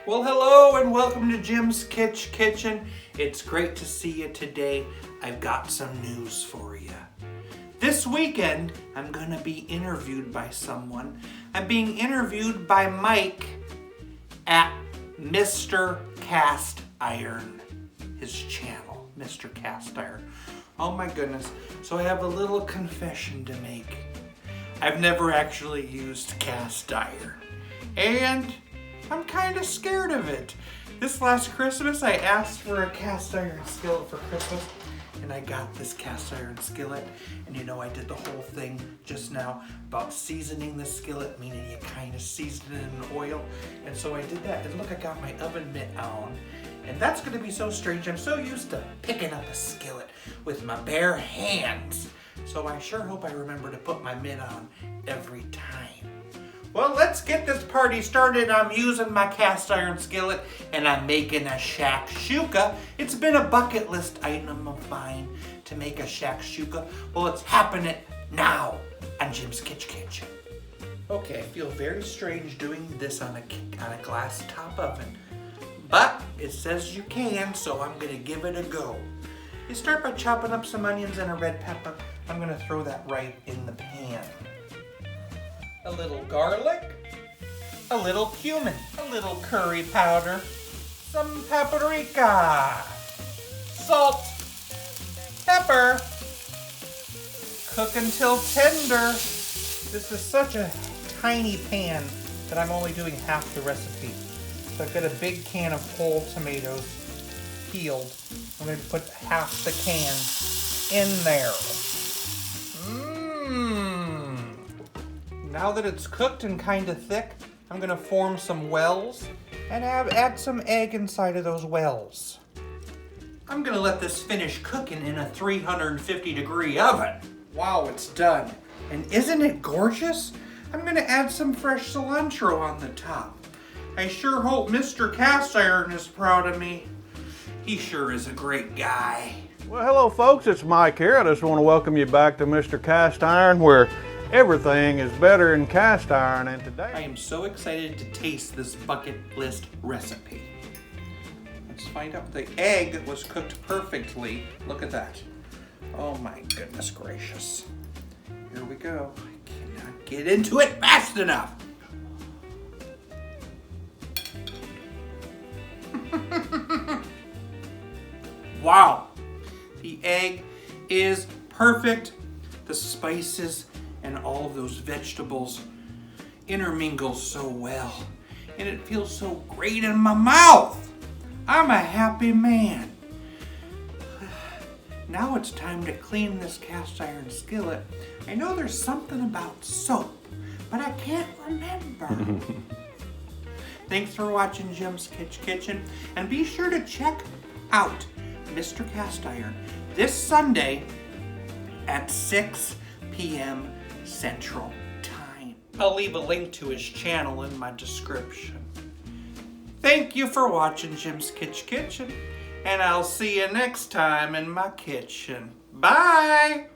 Well, hello and welcome to Jim's Kitsch Kitchen. It's great to see you today. I've got some news for you. This weekend, I'm gonna be interviewed by someone. I'm being interviewed by Mike at Mr. Cast Iron, his channel, Mr. Cast Iron. Oh my goodness. So I have a little confession to make. I've never actually used cast iron, and I'm kind of scared of it. This last Christmas, I asked for a cast iron skillet for Christmas, and I got this cast iron skillet. And you know, I did the whole thing just now about seasoning the skillet, meaning you kind of season it in oil. And so I did that, and look, I got my oven mitt on. And that's gonna be so strange. I'm so used to picking up a skillet with my bare hands. So I sure hope I remember to put my mitt on every time. Well, let's get this party started. I'm using my cast iron skillet and I'm making a shakshuka. It's been a bucket list item of mine to make a shakshuka. Well, it's happening now on Jim's Kitsch Kitchen. Okay, I feel very strange doing this on a glass top oven, but it says you can, so I'm gonna give it a go. You start by chopping up some onions and a red pepper. I'm gonna throw that right in the pan. A little garlic, a little cumin, a little curry powder, some paprika, salt, pepper. Cook until tender. This is such a tiny pan that I'm only doing half the recipe. So I've got a big can of whole tomatoes peeled. I'm going to put half the can in there. Now that it's cooked and kind of thick, I'm going to form some wells and add some egg inside of those wells. I'm going to let this finish cooking in a 350-degree oven. Wow, it's done. And isn't it gorgeous? I'm going to add some fresh cilantro on the top. I sure hope Mr. Cast Iron is proud of me. He sure is a great guy. Well, hello folks, it's Mike here. I just want to welcome you back to Mr. Cast Iron, where everything is better in cast iron. And today I am so excited to taste this bucket list recipe. Let's find out. The egg was cooked perfectly. Look at that. Oh my goodness gracious. Here we go. I cannot get into it fast enough. Wow. The egg is perfect. The spices and all of those vegetables intermingle so well. And it feels so great in my mouth. I'm a happy man. Now it's time to clean this cast iron skillet. I know there's something about soap, but I can't remember. Thanks for watching Jim's Kitsch Kitchen, and be sure to check out Mr. Cast Iron this Sunday at 6 p.m. Central Time. I'll leave a link to his channel in my description. Thank you for watching Jim's Kitsch Kitchen, and I'll see you next time in my kitchen. Bye!